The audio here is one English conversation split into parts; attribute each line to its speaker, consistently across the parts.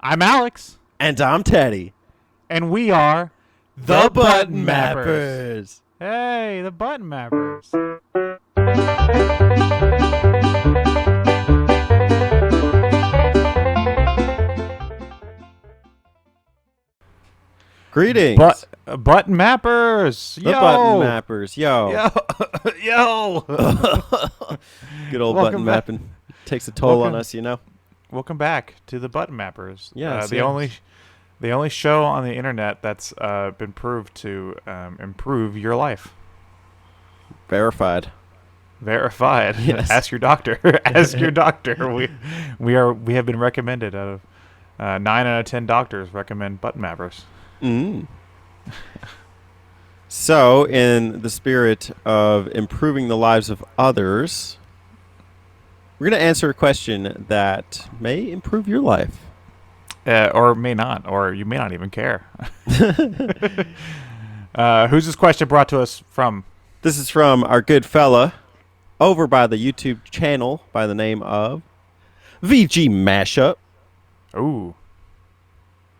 Speaker 1: I'm Alex.
Speaker 2: And I'm Teddy.
Speaker 1: And we are
Speaker 2: The Button Mappers.
Speaker 1: Hey, the Button Mappers.
Speaker 2: Greetings.
Speaker 1: Button Mappers.
Speaker 2: The Button Mappers. Yo.
Speaker 1: Yo.
Speaker 2: Good old
Speaker 1: Welcome
Speaker 2: button
Speaker 1: back.
Speaker 2: mapping. Takes a toll on us, you know.
Speaker 1: Welcome back to the Button Mappers.
Speaker 2: Yes,
Speaker 1: the only show on the internet that's been proved to improve your life.
Speaker 2: Verified.
Speaker 1: Yes. Ask your doctor. Ask your doctor. We have been recommended out of 9 out of 10 doctors recommend Button Mappers.
Speaker 2: So, in the spirit of improving the lives of others, we're going to answer a question that may improve your life.
Speaker 1: Or may not, or you may not even care. Who's this question brought to us from?
Speaker 2: This is from our good fella over by the YouTube channel by the name of VG Mashup.
Speaker 1: Ooh.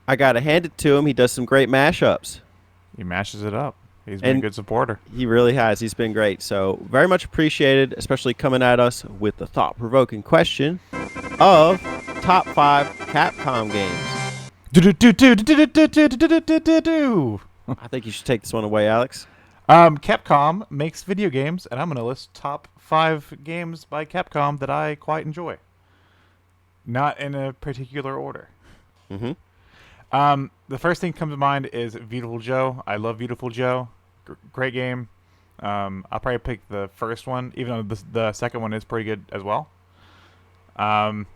Speaker 2: I got to hand it to him. He does some great mashups.
Speaker 1: He mashes it up. He's been a good supporter.
Speaker 2: He really has. He's been great. So very much appreciated, especially coming at us with the thought-provoking question of top 5 Capcom games. I think you should take this one away, Alex.
Speaker 1: Capcom makes video games, and I'm going to list top 5 games by Capcom that I quite enjoy. Not in a particular order. The first thing that comes to mind is Beautiful Joe. I love Beautiful Joe. Great game. I'll probably pick the first one, even though the second one is pretty good as well. Beyond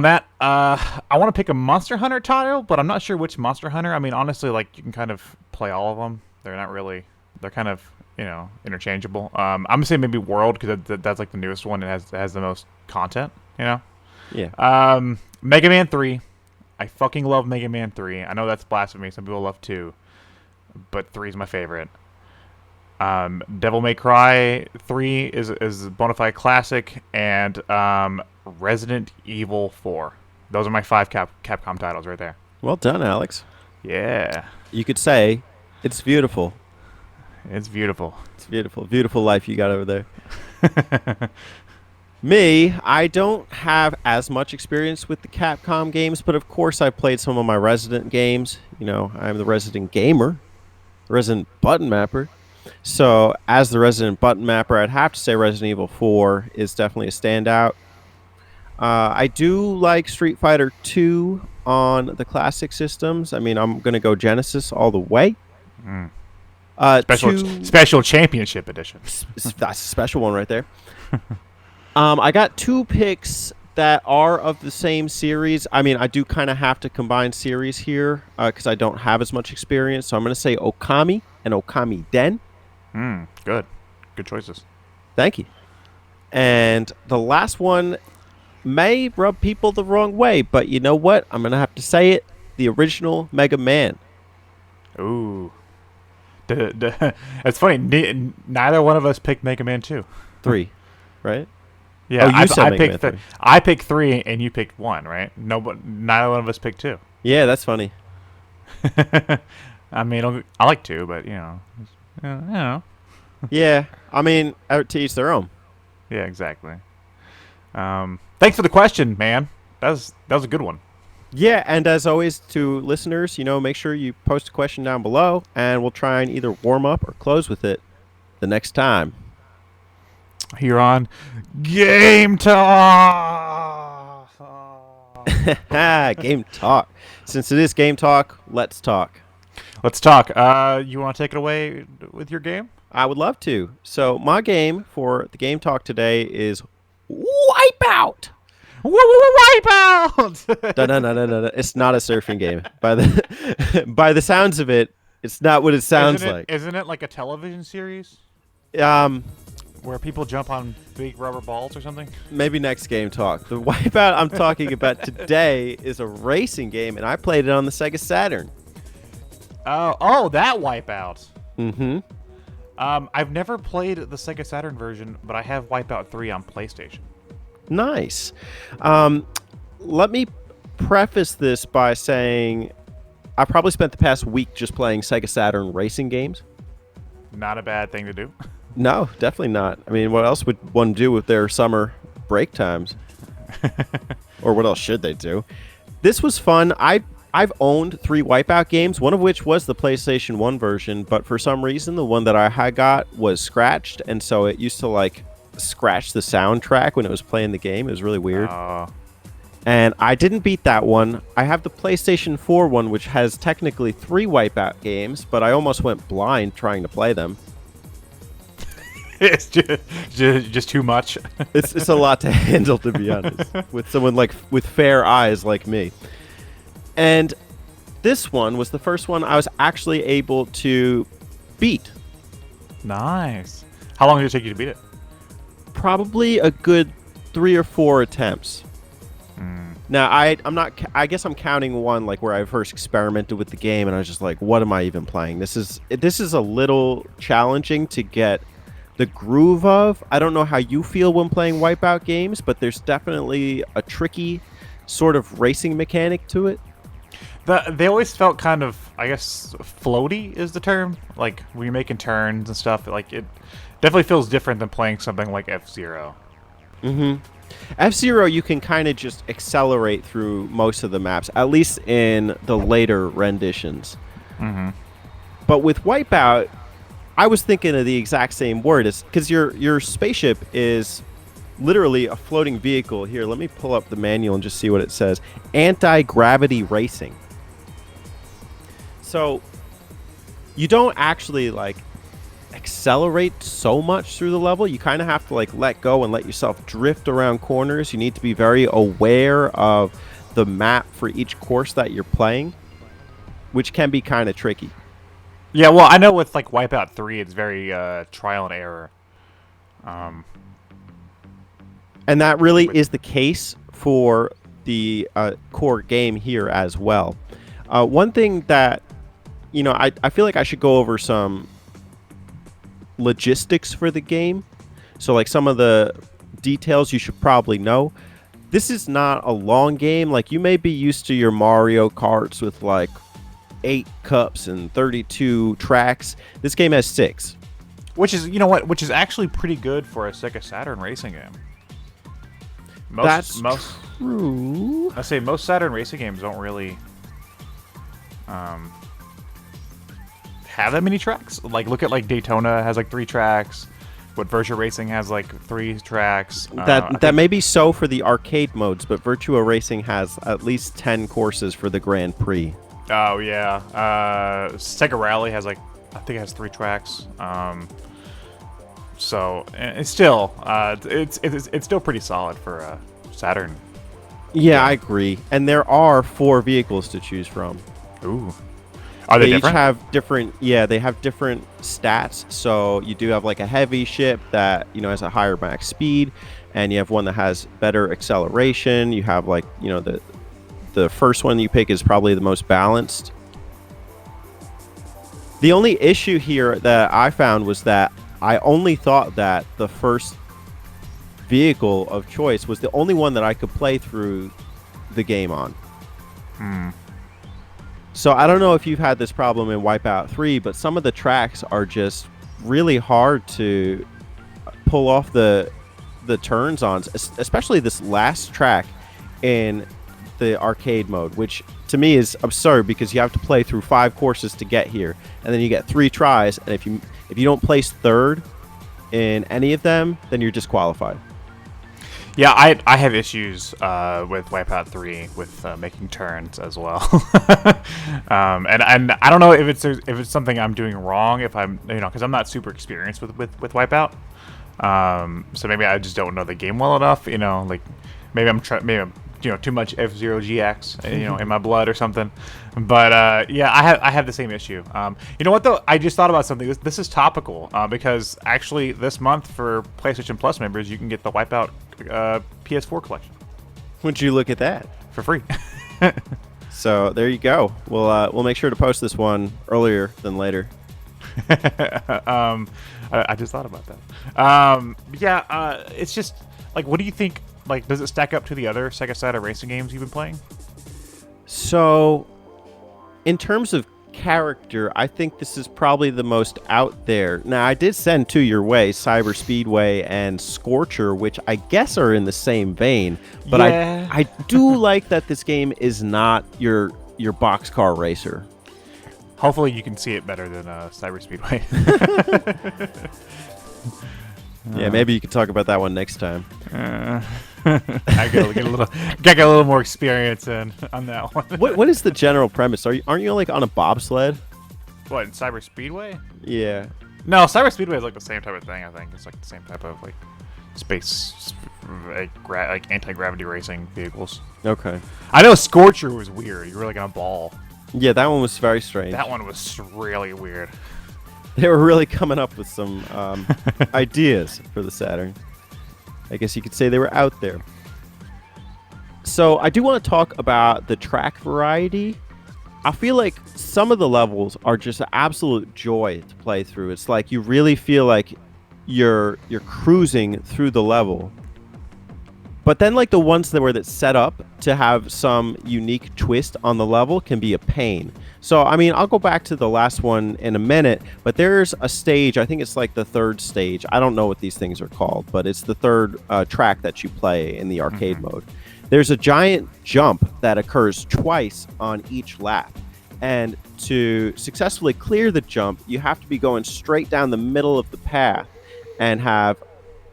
Speaker 1: that, I want to pick a Monster Hunter title, but I'm not sure which Monster Hunter. I mean, honestly, like, you can kind of play all of them. They're not really... They're kind of, interchangeable. I'm going to say maybe World, because that's like the newest one. It has the most content,
Speaker 2: Yeah.
Speaker 1: Mega Man 3. I fucking love Mega Man 3. I know that's blasphemy. Some people love 2. But 3 is my favorite. Devil May Cry 3 is a bona fide classic. And Resident Evil 4. Those are my 5 Capcom titles right there.
Speaker 2: Well done, Alex.
Speaker 1: Yeah.
Speaker 2: You could say it's beautiful.
Speaker 1: It's beautiful.
Speaker 2: It's beautiful. Beautiful life you got over there. Me, I don't have as much experience with the Capcom games, but of course I played some of my Resident games. I'm the Resident gamer, the Resident Button Mapper. So as the Resident Button Mapper, I'd have to say Resident Evil 4 is definitely a standout. I do like Street Fighter 2 on the classic systems. I mean, I'm going to go Genesis all the way.
Speaker 1: Special Championship Edition.
Speaker 2: That's a special one right there. I got 2 picks that are of the same series. I mean, I do kind of have to combine series here because I don't have as much experience. So I'm going to say Okami and Okami Den.
Speaker 1: Good. Good choices.
Speaker 2: Thank you. And the last one may rub people the wrong way, but you know what? I'm going to have to say it. The original Mega Man.
Speaker 1: Ooh. It's funny. Neither one of us picked Mega Man 2.
Speaker 2: 3, right?
Speaker 1: Yeah,
Speaker 2: I
Speaker 1: picked 3 and you picked 1, right? Neither one of us picked 2.
Speaker 2: Yeah, that's funny.
Speaker 1: I mean, I like 2, but
Speaker 2: Yeah, I mean, to each their own.
Speaker 1: Yeah, exactly. Thanks for the question, man. That was a good one.
Speaker 2: Yeah, and as always, to listeners, make sure you post a question down below, and we'll try and either warm up or close with it the next time.
Speaker 1: Here on Game Talk.
Speaker 2: Game Talk. Since it is Game Talk, let's talk.
Speaker 1: Let's talk. You want to take it away with your game?
Speaker 2: I would love to. So my game for the Game Talk today is Wipeout.
Speaker 1: Wipeout!
Speaker 2: No. It's not a surfing game. By the sounds of it, it's not what it sounds like.
Speaker 1: Isn't it like a television series? Where people jump on big rubber balls or something?
Speaker 2: Maybe next Game Talk. The Wipeout I'm talking about today is a racing game, and I played it on the SEGA Saturn.
Speaker 1: Oh, that Wipeout.
Speaker 2: Mm-hmm.
Speaker 1: I've never played the SEGA Saturn version, but I have Wipeout 3 on PlayStation.
Speaker 2: Nice. Let me preface this by saying I probably spent the past week just playing Sega Saturn racing games.
Speaker 1: Not a bad thing to do.
Speaker 2: No, definitely not. I mean, what else would one do with their summer break times? Or what else should they do? This was fun. I've owned 3 Wipeout games, one of which was the PlayStation 1 version, but for some reason the one that I had got was scratched, and so it used to like scratch the soundtrack when it was playing the game. It was really weird. And I didn't beat that one. I have the PlayStation 4 one, which has technically 3 Wipeout games, but I almost went blind trying to play them.
Speaker 1: It's just too much.
Speaker 2: It's a lot to handle, to be honest, with someone like with fair eyes like me. And this one was the first one I was actually able to beat.
Speaker 1: Nice. How long did it take you to beat it?
Speaker 2: Probably a good 3 or 4 attempts. Now, I'm not. I guess I'm counting one like where I first experimented with the game, and I was just like, "What am I even playing?" This is a little challenging to get the groove of. I don't know how you feel when playing Wipeout games, but there's definitely a tricky sort of racing mechanic to it.
Speaker 1: They always felt kind of, I guess, floaty is the term. Like when you're making turns and stuff, like it definitely feels different than playing something like F-Zero.
Speaker 2: F-Zero, you can kind of just accelerate through most of the maps, at least in the later renditions. But with Wipeout, I was thinking of the exact same word, because your spaceship is literally a floating vehicle. Here, let me pull up the manual and just see what it says. Anti-gravity racing. So you don't actually like accelerate so much through the level. You kind of have to like let go and let yourself drift around corners. You need to be very aware of the map for each course that you're playing, which can be kind of tricky.
Speaker 1: Yeah, well, I know with like Wipeout 3, it's very trial and error.
Speaker 2: And that really is the case for the core game here as well. One thing that, I feel like I should go over some logistics for the game. So like some of the details you should probably know. This is not a long game. Like you may be used to your Mario Karts with like 8 cups and 32 tracks. This game has 6.
Speaker 1: Which is, which is actually pretty good for a Sega Saturn racing game.
Speaker 2: That's true.
Speaker 1: I say most Saturn racing games don't really have that many tracks. Like look at like Daytona has like 3 tracks. But Virtua Racing has like 3 tracks.
Speaker 2: That may be so for the arcade modes, but Virtua Racing has at least 10 courses for the Grand Prix.
Speaker 1: Oh yeah, Sega Rally has like I think it has 3 tracks. So it's still it's still pretty solid for Saturn.
Speaker 2: Yeah, I agree. And there are 4 vehicles to choose from.
Speaker 1: Ooh, are they different?
Speaker 2: Each have different. Yeah, they have different stats. So you do have like a heavy ship that has a higher max speed, and you have one that has better acceleration. You have like the first one you pick is probably the most balanced. The only issue here that I found was that I only thought that the first vehicle of choice was the only one that I could play through the game on. So I don't know if you've had this problem in Wipeout 3, but some of the tracks are just really hard to pull off the turns on, especially this last track in the arcade mode, which to me is absurd because you have to play through 5 courses to get here, and then you get 3 tries, and if you don't place third in any of them, then you're disqualified.
Speaker 1: Yeah, I have issues with Wipeout 3 with making turns as well, and I don't know if it's something I'm doing wrong, if I'm because I'm not super experienced with Wipeout, so maybe I just don't know the game well enough. Like maybe I'm too much F-Zero GX in my blood or something. But yeah, I have the same issue. You know what though? I just thought about something. This is topical because actually this month for PlayStation Plus members, you can get the Wipeout PS4 collection.
Speaker 2: Would you look at that
Speaker 1: for free?
Speaker 2: So there you go. We'll make sure to post this one earlier than later.
Speaker 1: I just thought about that. Yeah, it's just like, what do you think? Like, does it stack up to the other Sega Saturn racing games you've been playing?
Speaker 2: So, in terms of character, I think this is probably the most out there. Now, I did send two your way, Cyber Speedway and Scorcher, which I guess are in the same vein. But
Speaker 1: Yeah.
Speaker 2: I do like that this game is not your boxcar racer.
Speaker 1: Hopefully you can see it better than Cyber Speedway.
Speaker 2: Yeah, maybe you could talk about that one next time.
Speaker 1: I gotta get a little more experience in on that one.
Speaker 2: What is the general premise? Aren't you like on a bobsled?
Speaker 1: What, in Cyber Speedway?
Speaker 2: Yeah.
Speaker 1: No, Cyber Speedway is like the same type of thing. I think it's like the same type of like space, like anti-gravity racing vehicles.
Speaker 2: Okay.
Speaker 1: I know Scorcher was weird. You were like on a ball.
Speaker 2: Yeah, that one was very strange.
Speaker 1: That one was really weird.
Speaker 2: They were really coming up with some ideas for the Saturn. I guess you could say they were out there. So I do want to talk about the track variety. I feel like some of the levels are just an absolute joy to play through. It's like you really feel like you're cruising through the level. But then like the ones that set up to have some unique twist on the level can be a pain. So, I mean, I'll go back to the last one in a minute, but there's a stage, I think it's like the third stage. I don't know what these things are called, but it's the third track that you play in the arcade mode. There's a giant jump that occurs twice on each lap. And to successfully clear the jump, you have to be going straight down the middle of the path and have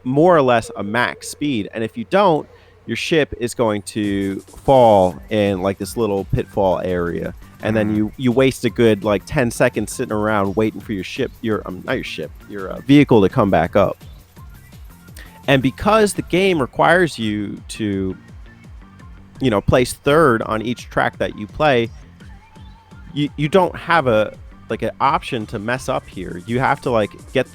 Speaker 2: more or less a max speed. And if you don't, your ship is going to fall in like this little pitfall area. And then you waste a good like 10 seconds sitting around waiting for your vehicle to come back up. And because the game requires you to, place third on each track that you play, you don't have an option to mess up here. You have to get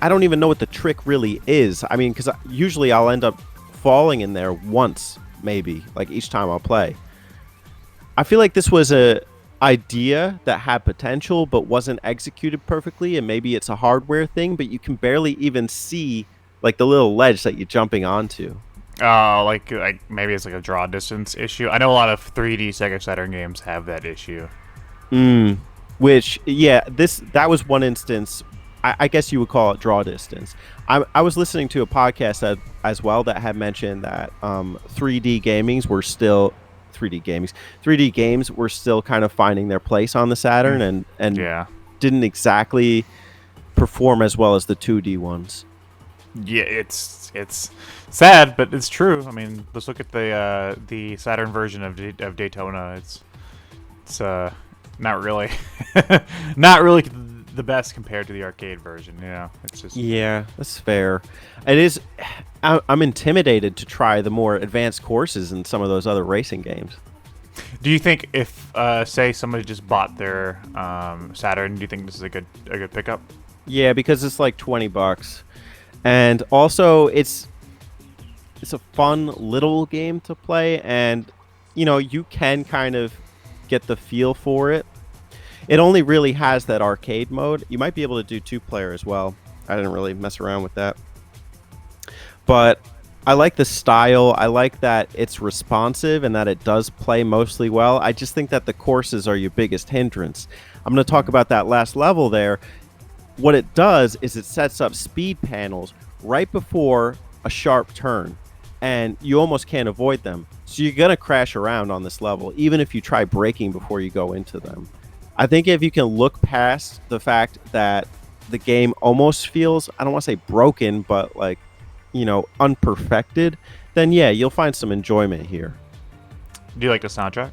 Speaker 2: I don't even know what the trick really is. I mean, because usually I'll end up falling in there once, maybe, like each time I'll play. I feel like this was a idea that had potential but wasn't executed perfectly, and maybe it's a hardware thing, but you can barely even see like the little ledge that you're jumping onto.
Speaker 1: Like maybe it's like a draw distance issue. I know a lot of 3D Sega Saturn games have that issue.
Speaker 2: Which, yeah, that was one instance. I guess you would call it draw distance. I was listening to a podcast as well that had mentioned that 3D games were still kind of finding their place on the Saturn and didn't exactly perform as well as the 2D ones.
Speaker 1: Yeah, it's sad, but it's true. I mean, let's look at the Saturn version of Daytona. It's not really the best compared to the arcade version. It's just
Speaker 2: that's fair. It is. I'm intimidated to try the more advanced courses in some of those other racing games.
Speaker 1: Do you think if say somebody just bought their Saturn, do you think this is a good pickup?
Speaker 2: Yeah, because it's like $20, and also it's a fun little game to play, and you can kind of get the feel for it. It only really has that arcade mode. You might be able to do 2-player as well. I didn't really mess around with that. But I like the style. I like that it's responsive and that it does play mostly well. I just think that the courses are your biggest hindrance. I'm going to talk about that last level there. What it does is it sets up speed panels right before a sharp turn, and you almost can't avoid them. So you're going to crash around on this level, even if you try braking before you go into them. I think if you can look past the fact that the game almost feels, I don't want to say broken, but unperfected, then yeah, you'll find some enjoyment here.
Speaker 1: Do you like the soundtrack?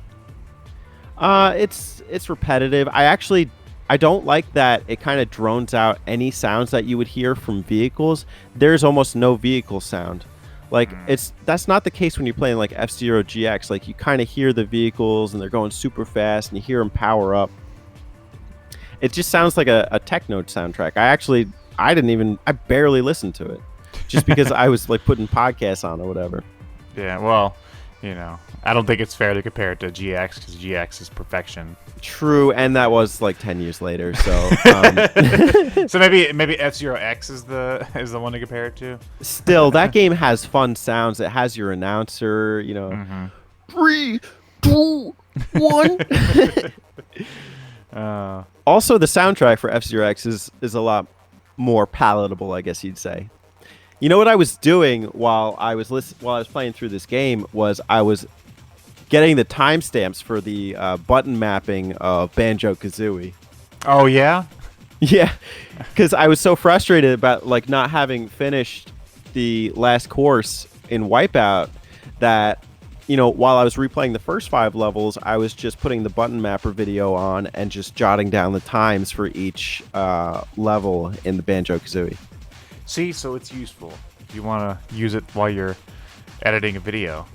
Speaker 2: It's repetitive. I don't like that it kind of drones out any sounds that you would hear from vehicles. There's almost no vehicle sound. That's not the case when you're playing like F-Zero GX. Like, you kind of hear the vehicles and they're going super fast and you hear them power up. It just sounds like a techno soundtrack. I barely listened to it just because I was like putting podcasts on or whatever.
Speaker 1: Yeah, well, I don't think it's fair to compare it to GX because GX is perfection.
Speaker 2: True, and that was like 10 years later. So,
Speaker 1: so maybe F-Zero X is the one to compare it to.
Speaker 2: Still, that game has fun sounds. It has your announcer. 3, 2, 1. Also, the soundtrack for F-Zero X is a lot more palatable, I guess you'd say. You know what I was doing while I was playing through this game was I was getting the timestamps for the button mapping of Banjo-Kazooie.
Speaker 1: Oh yeah.
Speaker 2: Yeah, because I was so frustrated about like not having finished the last course in Wipeout that, you know, while I was replaying the first 5 levels, I was just putting the button mapper video on and just jotting down the times for each level in the Banjo-Kazooie.
Speaker 1: See, so it's useful if you want to use it while you're editing a video.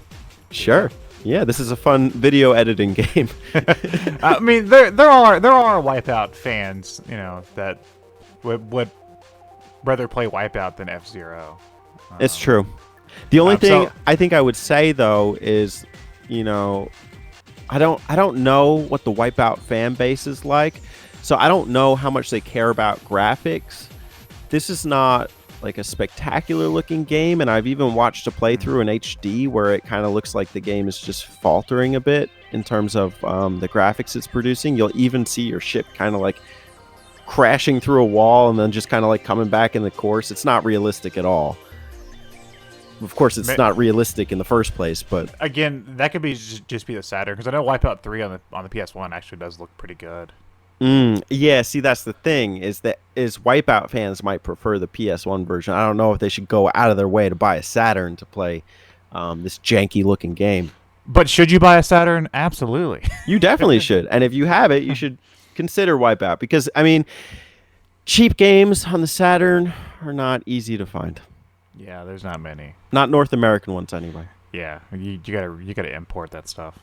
Speaker 2: Sure. Yeah, this is a fun video editing game.
Speaker 1: I mean, there are Wipeout fans, you know, that would rather play Wipeout than F-Zero.
Speaker 2: It's true. The only thing
Speaker 1: so-
Speaker 2: I think I would say though is, you know, I don't know what the Wipeout fan base is like, so I don't know how much they care about graphics. This is not like a spectacular looking game, and I've even watched a playthrough in HD where it kind of looks like the game is just faltering a bit in terms of the graphics it's producing. You'll even see your ship kind of like crashing through a wall and then just kind of like coming back in the course. It's not realistic at all. Of course, it's not realistic in the first place, but
Speaker 1: again, that could be just be the Saturn, because I know Wipeout 3 on the PS1 actually does look pretty good.
Speaker 2: Yeah, see, that's the thing, is Wipeout fans might prefer the PS1 version. I don't know if they should go out of their way to buy a Saturn to play this janky-looking game.
Speaker 1: But should you buy a Saturn? Absolutely.
Speaker 2: You definitely should. And if you have it, you should consider Wipeout. Because, I mean, cheap games on the Saturn are not easy to find.
Speaker 1: Yeah, there's not many.
Speaker 2: Not North American ones, anyway.
Speaker 1: Yeah, you gotta import that stuff.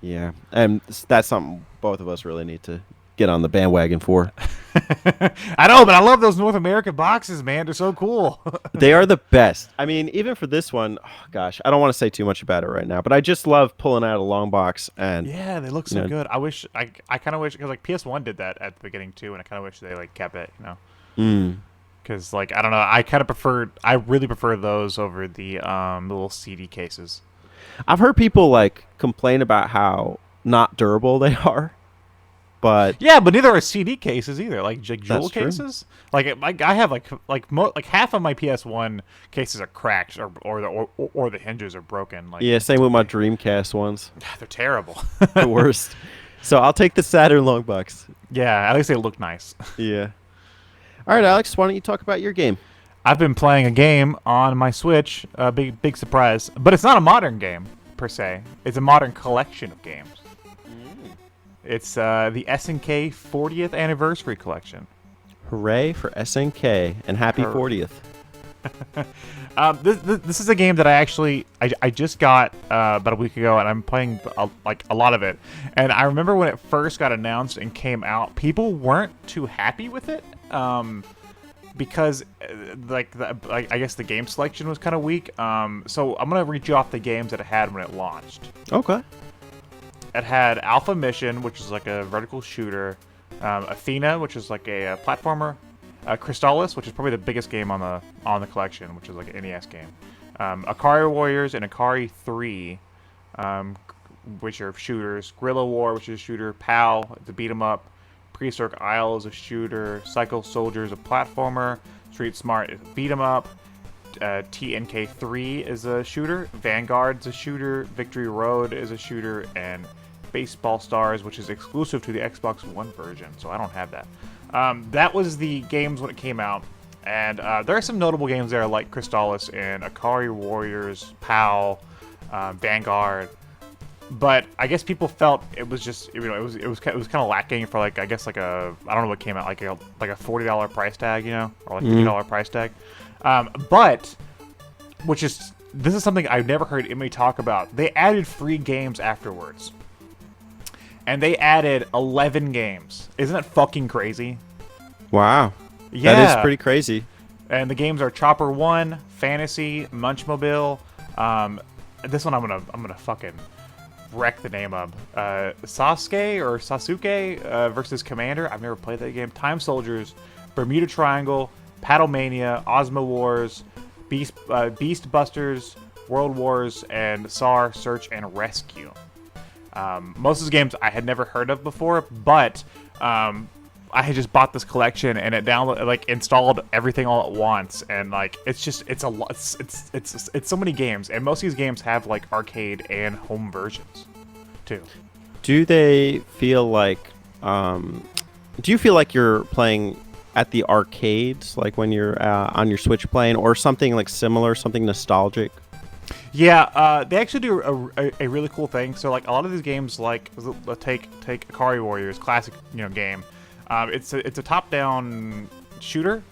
Speaker 2: Yeah, and that's something both of us really need to get on the bandwagon for.
Speaker 1: I know, but I love those North American boxes, man. They're so cool.
Speaker 2: They are the best. I mean, even for this one, oh, gosh, I don't want to say too much about it right now, but I just love pulling out a long box and
Speaker 1: yeah, they look so good. I wish I kind of wish, because like PS1 did that at the beginning too, and I kind of wish they like kept it, you know. Because like I don't know, I really prefer those over the little CD cases.
Speaker 2: I've heard people like complain about how not durable they are. But
Speaker 1: yeah, but neither are CD cases either. Like jewel cases.
Speaker 2: True.
Speaker 1: Like I have like half of my PS1 cases are cracked or the hinges are broken. Like
Speaker 2: yeah, same with my Dreamcast ones.
Speaker 1: They're terrible.
Speaker 2: The worst. So I'll take the Saturn long box.
Speaker 1: Yeah, at least they look nice.
Speaker 2: Yeah. All right, Alex, why don't you talk about your game?
Speaker 1: I've been playing a game on my Switch. Big surprise, but it's not a modern game per se. It's a modern collection of games. It's the SNK 40th Anniversary Collection.
Speaker 2: Hooray for SNK, and happy 40th.
Speaker 1: This is a game that I just got about a week ago, and I'm playing a lot of it. And I remember when it first got announced and came out, people weren't too happy with it because I guess the game selection was kind of weak. So I'm gonna read you off the games that it had when it launched.
Speaker 2: Okay.
Speaker 1: It had Alpha Mission, which is like a vertical shooter, Athena, which is like a platformer, Crystalis, which is probably the biggest game on the collection, which is like an NES game, Akari Warriors and Akari 3, which are shooters, Guerrilla War, which is a shooter, PAL, it's a beat 'em up, Prehistoric Isle is a shooter, Cycle Soldier is a platformer, Street Smart is a beat 'em up, TNK3 is a shooter, Vanguard's a shooter, Victory Road is a shooter, and Baseball Stars, which is exclusive to the Xbox One version, so I don't have that. That was the games when it came out, and there are some notable games there like Crystalis and Akari Warriors, PAL, Vanguard, but I guess people felt it was just, you know, it was kind of lacking for like, I guess like a, I don't know what came out, like a $40 price tag, you know, or like $50 price tag. But this is something I've never heard anybody talk about. They added free games afterwards. And they added 11 games. Isn't that fucking crazy?
Speaker 2: Wow.
Speaker 1: Yeah.
Speaker 2: That is pretty crazy. And
Speaker 1: the games are Chopper 1, Fantasy, Munchmobile. This one I'm gonna fucking wreck the name of. Sasuke versus Commander. I've never played that game. Time Soldiers, Bermuda Triangle, Paddlemania, Ozma Wars, Beast Busters, World Wars, and SAR Search and Rescue. Most of these games I had never heard of before, but I had just bought this collection and it installed everything all at once, and like it's a lot. It's so many games, and most of these games have like arcade and home versions too.
Speaker 2: Do they feel like? Do you feel like you're playing at the arcades, like when you're on your Switch playing, or something like similar, something nostalgic?
Speaker 1: Yeah, they actually do a really cool thing. So like a lot of these games, like take Akari Warriors, classic game. It's a top-down shooter,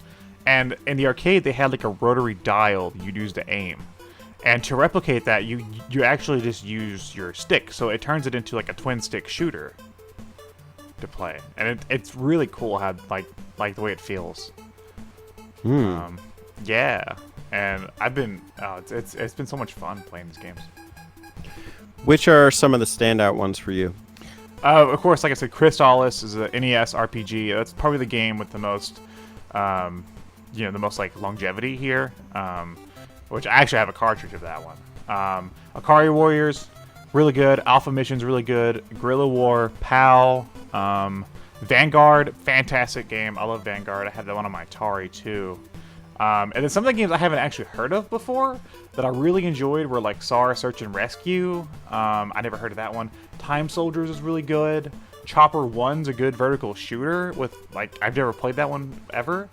Speaker 1: and in the arcade they had like a rotary dial you'd use to aim, and to replicate that you actually just use your stick, so it turns it into like a twin-stick shooter to play, and it's really cool how like the way it feels. Yeah, and I've been it's been so much fun playing these games.
Speaker 2: Which are some of the standout ones for you?
Speaker 1: Of course, like I said, Crystalis is a NES RPG. That's probably the game with the most, the most like longevity here. Which I actually have a cartridge of that one. Akari Warriors, really good. Alpha Mission's really good. Guerrilla War, PAL, Vanguard, fantastic game. I love Vanguard. I had that one on my Atari too. And then some of the games I haven't actually heard of before that I really enjoyed were like SAR Search and Rescue. I never heard of that one. Time Soldiers is really good. Chopper 1's a good vertical shooter with like I've never played that one ever.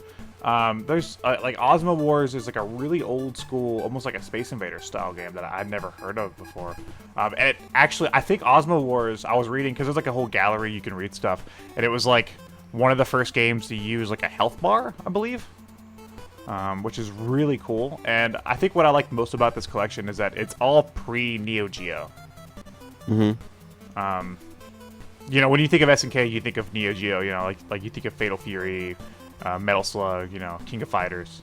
Speaker 1: There's like Ozma Wars is like a really old school, almost like a Space Invader style game that I've never heard of before. And it actually, I think Ozma Wars, I was reading because there's like a whole gallery you can read stuff, and it was like one of the first games to use like a health bar, I believe. Which is really cool. And I think what I like most about this collection is that it's all pre-Neo Geo.
Speaker 2: Mm-hmm.
Speaker 1: When you think of SNK, you think of Neo Geo. Like you think of Fatal Fury, Metal Slug. King of Fighters.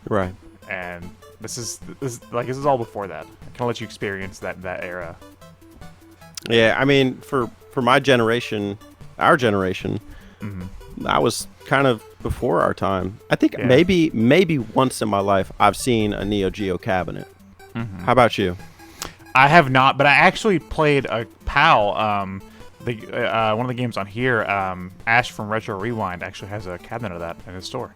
Speaker 2: Right.
Speaker 1: And this is all before that. I can let you experience that era.
Speaker 2: Yeah, I mean, for my generation, our generation, that was kind of before our time. I think maybe once in my life I've seen a Neo Geo cabinet. How about you?
Speaker 1: I have not, but I actually played a PAL. One of the games on here, Ash from Retro Rewind, actually has a cabinet of that in his store.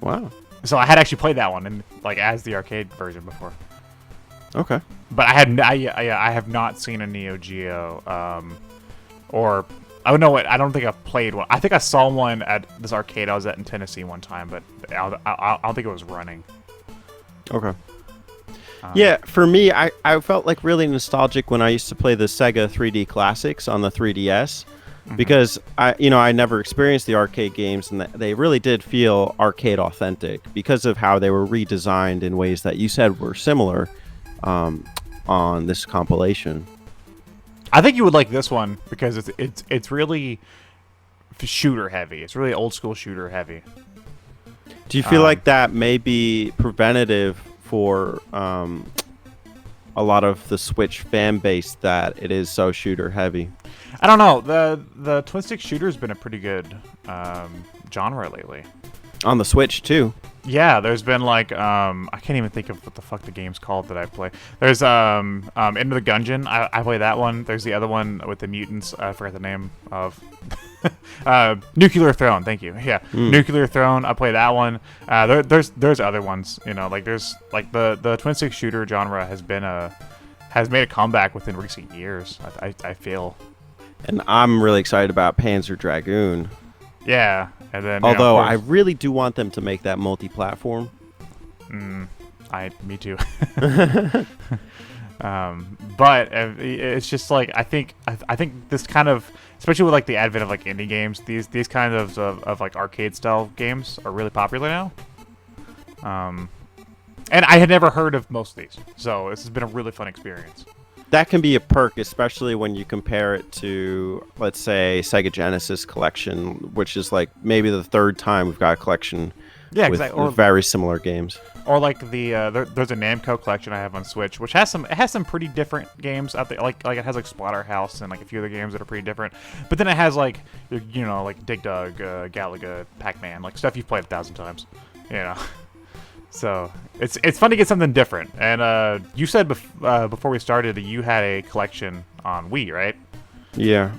Speaker 2: Wow.
Speaker 1: So I had actually played that one as the arcade version before.
Speaker 2: Okay.
Speaker 1: But I have not seen a Neo Geo, or oh no, I don't think I've played one. I think I saw one at this arcade I was at in Tennessee one time, but I don't think it was running.
Speaker 2: Okay. Yeah, for me, I felt like really nostalgic when I used to play the Sega 3D Classics on the 3DS, because I never experienced the arcade games, and they really did feel arcade authentic because of how they were redesigned in ways that you said were similar on this compilation.
Speaker 1: I think you would like this one because it's really shooter heavy. It's really old school shooter heavy.
Speaker 2: Do you feel like that may be preventative for a lot of the Switch fan base that it is so shooter heavy?
Speaker 1: I don't know. The twin stick shooter's been a pretty good genre lately.
Speaker 2: On the Switch too.
Speaker 1: Yeah, there's been like I can't even think of what the fuck the game's called that I play. There's Into the Gungeon. I play that one. There's the other one with the mutants. I forgot the name of. Nuclear Throne. Thank you. Yeah, Nuclear Throne. I play that one. There's other ones. There's like the twin stick shooter genre has made a comeback within recent years. I feel.
Speaker 2: And I'm really excited about Panzer Dragoon.
Speaker 1: Yeah, and then
Speaker 2: although I really do want them to make that multi-platform.
Speaker 1: Me too. But it's just like I think this kind of, especially with like the advent of like indie games, these kind of like arcade style games are really popular now. And I had never heard of most of these, so this has been a really fun experience.
Speaker 2: That can be a perk, especially when you compare it to, let's say, Sega Genesis collection, which is like maybe the third time we've got a collection with very similar games.
Speaker 1: Or like there's a Namco collection I have on Switch, which has some pretty different games out there. Like it has like Splatterhouse and like a few other games that are pretty different. But then it has like like Dig Dug, Galaga, Pac-Man, like stuff you've played 1,000 times. So it's fun to get something different. And you said before we started that you had a collection on Wii, right?
Speaker 2: Yeah.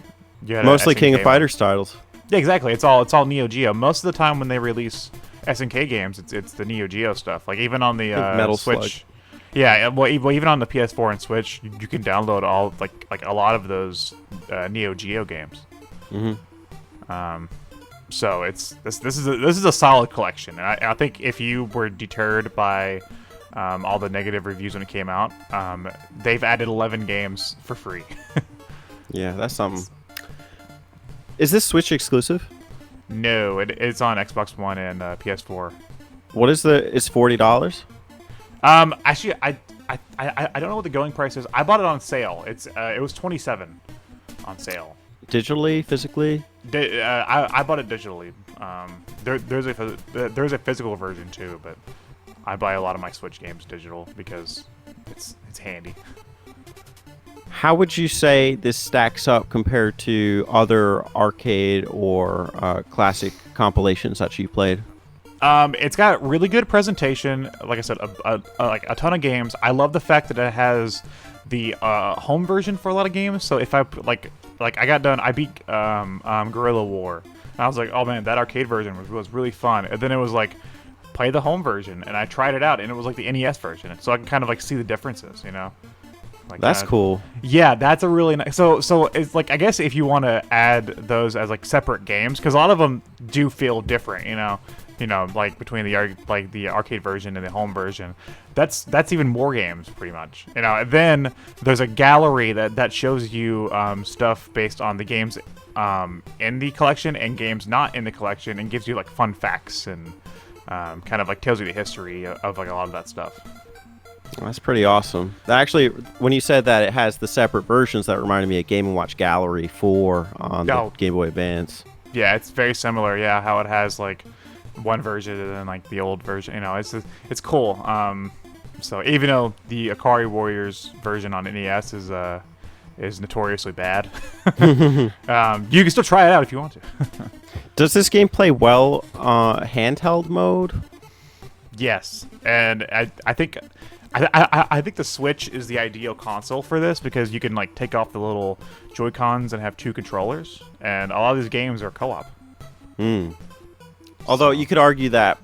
Speaker 1: You had a
Speaker 2: Mostly King
Speaker 1: SNK
Speaker 2: of Fighters titles.
Speaker 1: Yeah, exactly. It's all Neo Geo. Most of the time when they release SNK games, it's the Neo Geo stuff. Like even on the
Speaker 2: I think Metal
Speaker 1: Switch.
Speaker 2: Slug.
Speaker 1: Yeah, well, even on the PS4 and Switch, you can download all like a lot of those Neo Geo games. So this is a solid collection, and I think if you were deterred by all the negative reviews when it came out, they've added 11 games for free.
Speaker 2: Yeah, that's something. Is this Switch exclusive?
Speaker 1: No, it's on Xbox One and PS4.
Speaker 2: What is it's $40?
Speaker 1: Actually, I don't know what the going price is. I bought it on sale. It was 27 on sale.
Speaker 2: Digitally, physically?
Speaker 1: I bought it digitally. There's a physical version too, but I buy a lot of my Switch games digital because it's handy.
Speaker 2: How would you say this stacks up compared to other arcade or classic compilations that you played?
Speaker 1: It's got really good presentation. Like I said, like a ton of games. I love the fact that it has the home version for a lot of games. So if I like I got done, I beat Guerrilla War, and I was like, oh man, that arcade version was really fun. And then it was like, play the home version, and I tried it out, and it was like the NES version, so I can kind of like see the differences, you know. Like
Speaker 2: that's cool.
Speaker 1: Yeah, that's a really nice. So it's like, I guess if you want to add those as like separate games, because a lot of them do feel different, you know, like between the arcade version and the home version. That's even more games, pretty much. You know, and then there's a gallery that shows you stuff based on the games in the collection and games not in the collection, and gives you like fun facts and kind of like tells you the history of like a lot of that stuff.
Speaker 2: That's pretty awesome. Actually, when you said that it has the separate versions, that reminded me of Game & Watch Gallery 4 on the Game Boy Advance.
Speaker 1: Yeah, it's very similar. Yeah, how it has like one version and then like the old version. You know, it's cool. So even though the Akari Warriors version on NES is notoriously bad, you can still try it out if you want to.
Speaker 2: Does this game play well handheld mode?
Speaker 1: Yes, and I think the Switch is the ideal console for this, because you can like take off the little Joy-Cons and have two controllers, and a lot of these games are co-op.
Speaker 2: Although you could argue that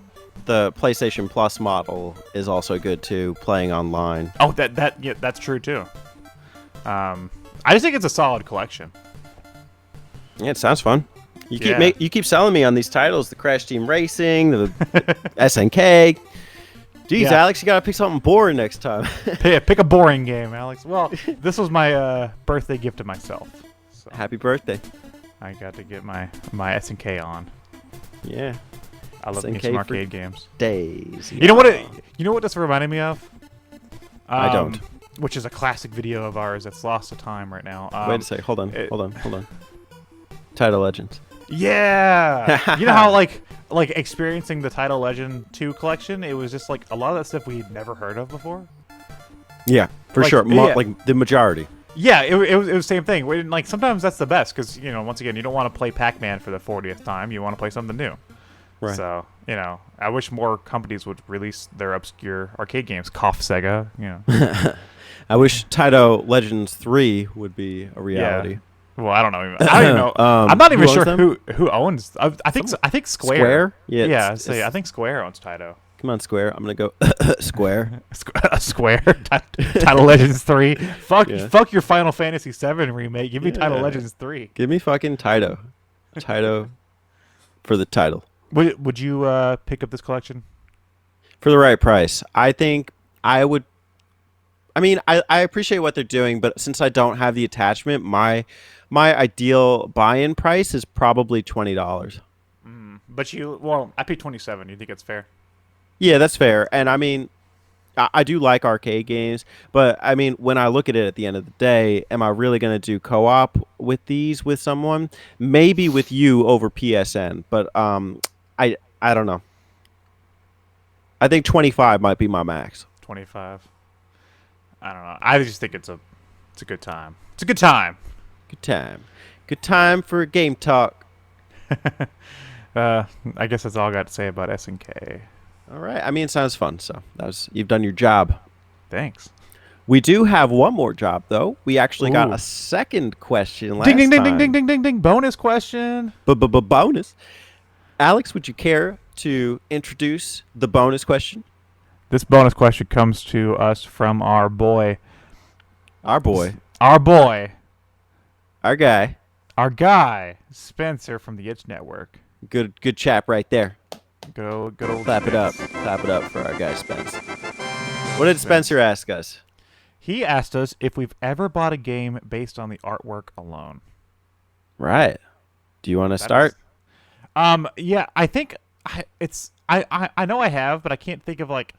Speaker 2: the PlayStation Plus model is also good too, playing online.
Speaker 1: Oh, yeah, that's true too. I just think it's a solid collection.
Speaker 2: Yeah, it sounds fun. You keep selling me on these titles: the Crash Team Racing, the SNK. Jeez,
Speaker 1: Yeah.
Speaker 2: Alex, you gotta pick something boring next time.
Speaker 1: Pick a boring game, Alex. Well, this was my birthday gift to myself. So
Speaker 2: Happy birthday!
Speaker 1: I got to get my SNK on.
Speaker 2: Yeah,
Speaker 1: I love me
Speaker 2: SNK
Speaker 1: some
Speaker 2: for
Speaker 1: arcade games.
Speaker 2: days.
Speaker 1: You know what? You know what this reminded me of?
Speaker 2: I don't.
Speaker 1: Which is a classic video of ours that's lost to time right now.
Speaker 2: Wait a second. Hold on. Title Legends.
Speaker 1: Yeah. You know how like experiencing the Title Legend 2 collection, it was just like a lot of that stuff we'd never heard of before.
Speaker 2: Yeah, for
Speaker 1: Like,
Speaker 2: sure.
Speaker 1: yeah.
Speaker 2: Like the majority.
Speaker 1: Yeah, it was the same thing. Like sometimes that's the best, because you know, once again, you don't want to play Pac-Man for the 40th time. You want to play something new.
Speaker 2: Right.
Speaker 1: So you know, I wish more companies would release their obscure arcade games. Cough Sega. You know.
Speaker 2: I wish Taito Legends 3 would be a reality.
Speaker 1: Yeah. Well, I don't know. I don't even know. I'm not even sure who owns. I think Square.
Speaker 2: Square?
Speaker 1: Yeah. I think Square owns Taito.
Speaker 2: Come on, Square. I'm gonna go Square.
Speaker 1: Square. Title Legends 3. Fuck your Final Fantasy 7 remake. Give me Title
Speaker 2: Yeah.
Speaker 1: Legends 3.
Speaker 2: Give me fucking Taito. Taito for the title.
Speaker 1: Would you pick up this collection?
Speaker 2: For the right price. I think I would. I mean, I appreciate what they're doing, but since I don't have the attachment, my ideal buy-in price is probably $20.
Speaker 1: But I paid $27. You think it's fair?
Speaker 2: Yeah, that's fair. And I mean, I do like arcade games, but I mean, when I look at it at the end of the day, am I really going to do co-op with these with someone? Maybe with you over PSN, but I don't know. I think 25 might be my max.
Speaker 1: 25. I don't know. I just think it's a good time. It's a good time.
Speaker 2: Good time. Good time for game talk.
Speaker 1: I guess that's all I got to say about SNK.
Speaker 2: All right. I mean, it sounds fun. So you've done your job.
Speaker 1: Thanks.
Speaker 2: We do have one more job, though. We actually got
Speaker 1: Ooh.
Speaker 2: a second question
Speaker 1: Ding ding
Speaker 2: last
Speaker 1: ding ding ding
Speaker 2: time.
Speaker 1: ding ding ding. Bonus question.
Speaker 2: Bonus. Alex, would you care to introduce the bonus question?
Speaker 1: This bonus question comes to us from our boy,
Speaker 2: Our boy,
Speaker 1: our boy,
Speaker 2: our guy.
Speaker 1: our guy, Spencer from the Itch Network.
Speaker 2: Good chap right there.
Speaker 1: Good old
Speaker 2: Clap it up.
Speaker 1: Spence.
Speaker 2: Clap it up for our guy, Spence. What did
Speaker 1: Spence.
Speaker 2: Spencer ask us?
Speaker 1: He asked us if we've ever bought a game based on the artwork alone.
Speaker 2: Right. Do you want to
Speaker 1: That
Speaker 2: start?
Speaker 1: yeah, I think I know I have, but I can't think of like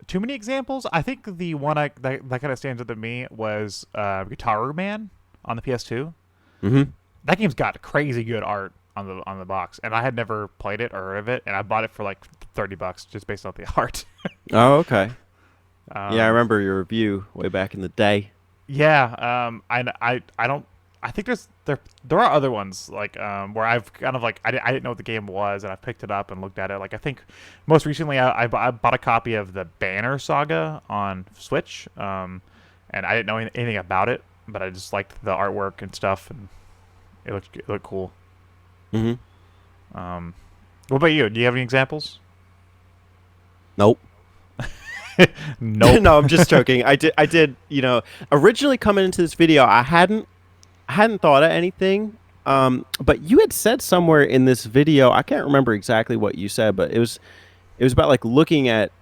Speaker 1: too many examples. I think the one that kind of stands out to me was Guitar Man on the PS2.
Speaker 2: Mm-hmm.
Speaker 1: That game's got crazy good art on the box, and I had never played it or heard of it, and I bought it for like $30 just based on the art.
Speaker 2: Oh, okay. Yeah, I
Speaker 1: um,
Speaker 2: remember your review way back in the day.
Speaker 1: yeah, I don't. I think there are other ones like where I've kind of like I didn't know what the game was, and I picked it up and looked at it. Like I think most recently I bought a copy of the Banner Saga on Switch, and I didn't know anything about it, but I just liked the artwork and stuff, and it looked cool.
Speaker 2: Mm-hmm.
Speaker 1: What about you? Do you have any examples?
Speaker 2: Nope.
Speaker 1: Nope.
Speaker 2: No, I'm just joking. I did. Originally coming into this video, I hadn't thought of anything. But you had said somewhere in this video, I can't remember exactly what you said, but it was about like looking at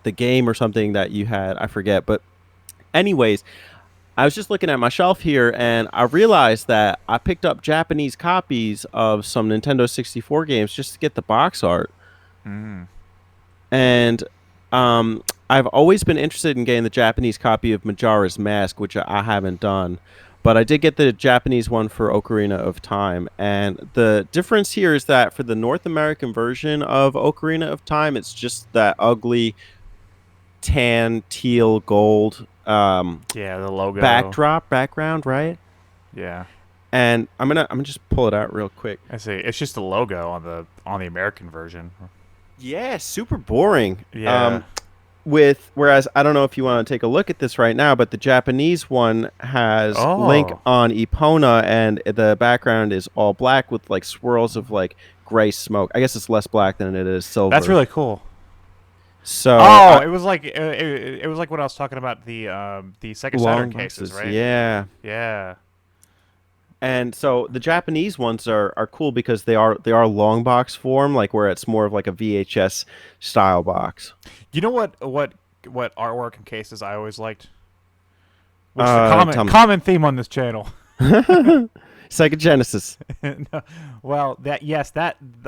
Speaker 2: the game or something that you had. I forget. But anyways, I was just looking at my shelf here, and I realized that I picked up Japanese copies of some Nintendo 64 games just to get the box art.
Speaker 1: Mm.
Speaker 2: And I've always been interested in getting the Japanese copy of Majora's Mask, which I haven't done. But I did get the Japanese one for Ocarina of Time. And the difference here is that for the North American version of Ocarina of Time, it's just that ugly tan, teal, gold
Speaker 1: Yeah, the logo.
Speaker 2: background, right?
Speaker 1: Yeah.
Speaker 2: And I'm gonna just pull it out real quick.
Speaker 1: I see. It's just the logo on the American version.
Speaker 2: Yeah, super boring.
Speaker 1: Yeah.
Speaker 2: Whereas I don't know if you want to take a look at this right now, but the Japanese one has Link on Epona, and the background is all black with like swirls of like gray smoke. I guess it's less black than it is silver.
Speaker 1: That's really cool.
Speaker 2: So
Speaker 1: it was like it was like when I was talking about the SEGA Saturn cases, right?
Speaker 2: Yeah.
Speaker 1: Yeah.
Speaker 2: And so the Japanese ones are cool because they are long box form, like where it's more of like a VHS style box.
Speaker 1: You know what artwork and cases I always liked? Which is a common theme on this channel.
Speaker 2: Sega Genesis.
Speaker 1: No, well, that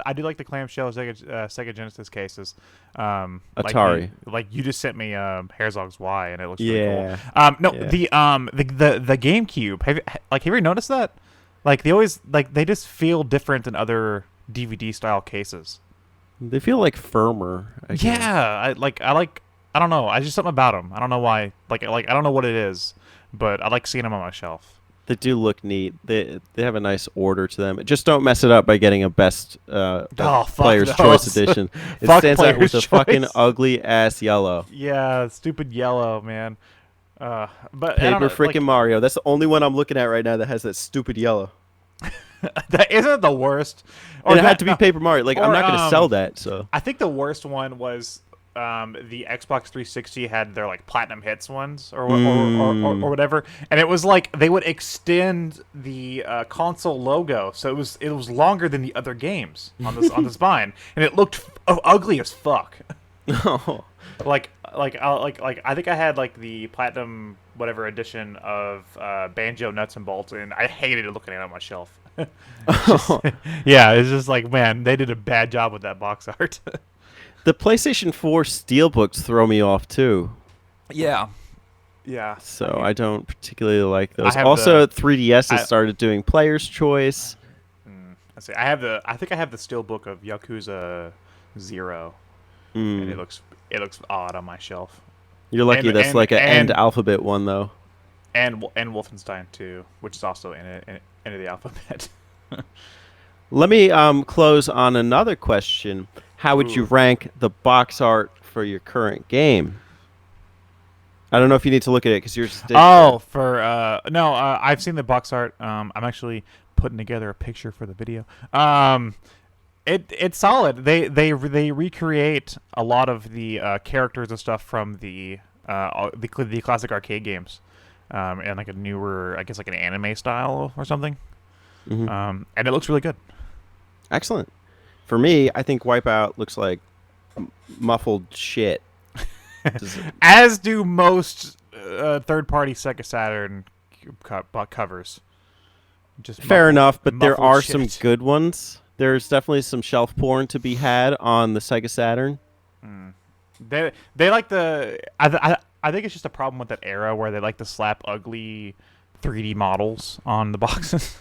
Speaker 1: I do like the clamshell Sega Genesis cases.
Speaker 2: Atari.
Speaker 1: Like you just sent me Herzog's Y, and it looks
Speaker 2: Yeah.
Speaker 1: really cool. No,
Speaker 2: Yeah.
Speaker 1: the GameCube. Have you ever noticed that? Like they just feel different than other DVD style cases.
Speaker 2: They feel like firmer. I guess.
Speaker 1: Yeah, I don't know. I just something about them. I don't know why. Like I don't know what it is, but I like seeing them on my shelf.
Speaker 2: They do look neat. They have a nice order to them. Just don't mess it up by getting a best Player's Choice edition. It stands out with a fucking ugly ass yellow.
Speaker 1: Yeah, stupid yellow, man. But
Speaker 2: Paper freaking Mario. That's the only one I'm looking at right now that has that stupid yellow.
Speaker 1: That isn't the worst.
Speaker 2: Or it had to be Paper Mario. Like I'm not going to sell that. So
Speaker 1: I think the worst one was the Xbox 360 had their like platinum hits ones or whatever, and it was like they would extend the console logo, so it was longer than the other games on the spine, and it looked ugly as fuck.
Speaker 2: Oh.
Speaker 1: Like I think I had like the platinum whatever edition of Banjo Nuts and Bolts, and I hated it looking at it on my shelf. Yeah, it's just like, man, they did a bad job with that box art.
Speaker 2: The PlayStation 4 Steelbooks throw me off too.
Speaker 1: Yeah.
Speaker 2: So I don't particularly like those. Also, 3DS has started doing Player's Choice.
Speaker 1: Let's see. I think I have the Steelbook of Yakuza 0, and it looks odd on my shelf.
Speaker 2: You're lucky that's like an end alphabet one though.
Speaker 1: And Wolfenstein 2, which is also in the alphabet.
Speaker 2: Let me close on another question. How would you rank the box art for your current game? I don't know if you need to look at it because yours is digital.
Speaker 1: Oh, for no, I've seen the box art. I'm actually putting together a picture for the video. It's solid. They recreate a lot of the characters and stuff from the classic arcade games, and like a newer, I guess like an anime style or something.
Speaker 2: Mm-hmm.
Speaker 1: And it looks really good.
Speaker 2: Excellent. For me, I think Wipeout looks like muffled shit.
Speaker 1: As do most third-party Sega Saturn covers. Just
Speaker 2: Fair enough, but there
Speaker 1: muffled
Speaker 2: are
Speaker 1: shit.
Speaker 2: some good ones. There's definitely some shelf porn to be had on the Sega Saturn.
Speaker 1: They like the I think it's just a problem with that era where they like to slap ugly 3D models on the boxes.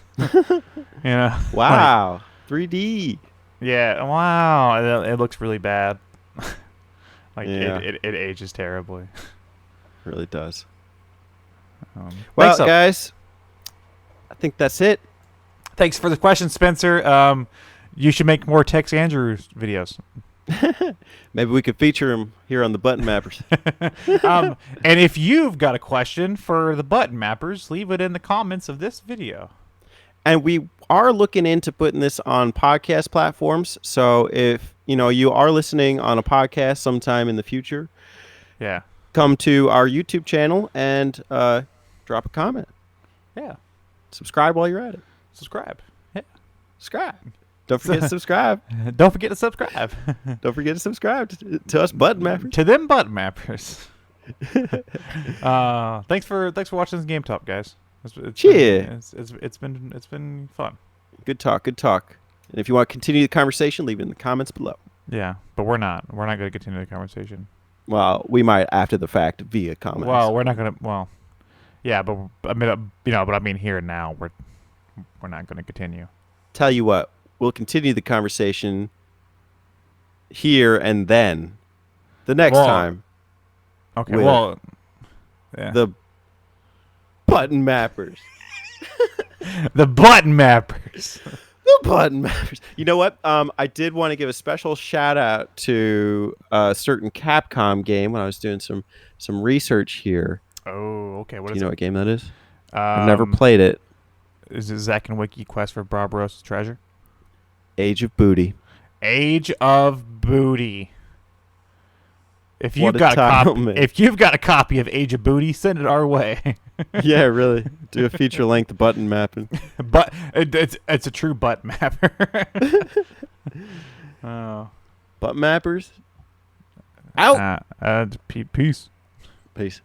Speaker 1: Yeah.
Speaker 2: Wow. 3D.
Speaker 1: Yeah. Wow. It looks really bad. Like
Speaker 2: Yeah.
Speaker 1: it ages terribly.
Speaker 2: It really does.
Speaker 1: Well,
Speaker 2: guys, I think that's it.
Speaker 1: Thanks for the question, Spencer. You should make more Tex Andrews videos.
Speaker 2: Maybe we could feature him here on the Button Mappers.
Speaker 1: And if you've got a question for the Button Mappers, leave it in the comments of this video.
Speaker 2: And we are looking into putting this on podcast platforms. So if you are listening on a podcast sometime in the future,
Speaker 1: yeah,
Speaker 2: come to our YouTube channel and drop a comment.
Speaker 1: Yeah.
Speaker 2: Subscribe while you're at it.
Speaker 1: Subscribe. Yeah.
Speaker 2: Subscribe. Don't forget to subscribe.
Speaker 1: Don't forget to subscribe.
Speaker 2: Don't forget to subscribe to us Button Mappers.
Speaker 1: To them Button Mappers. Thanks for watching this Game Talk, guys.
Speaker 2: Cheers.
Speaker 1: It's been fun.
Speaker 2: Good talk. And if you want to continue the conversation, leave it in the comments below.
Speaker 1: Yeah, but we're not going to continue the conversation.
Speaker 2: Well, we might after the fact via comments.
Speaker 1: Well, we're not going to. Well, yeah, but I mean, but I mean here and now, we're not going to continue.
Speaker 2: Tell you what, we'll continue the conversation here and then the next time.
Speaker 1: Okay. Well, yeah.
Speaker 2: The Button Mappers.
Speaker 1: The Button Mappers.
Speaker 2: The Button Mappers. You know what? I did want to give a special shout out to a certain Capcom game when I was doing some research here.
Speaker 1: Oh, okay.
Speaker 2: Do you know what game that is? I've never played it.
Speaker 1: Is it Zack and Wiki Quest for Barbarossa's Treasure?
Speaker 2: Age of Booty.
Speaker 1: Age of Booty. If you've
Speaker 2: got
Speaker 1: a copy of Age of Booty, send it our way.
Speaker 2: Yeah, really. Do a feature length button mapping.
Speaker 1: But it's a true butt mapper.
Speaker 2: Butt mappers. Out.
Speaker 1: Peace.
Speaker 2: Peace.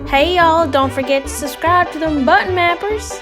Speaker 3: Hey y'all, don't forget to subscribe to them Button Mappers.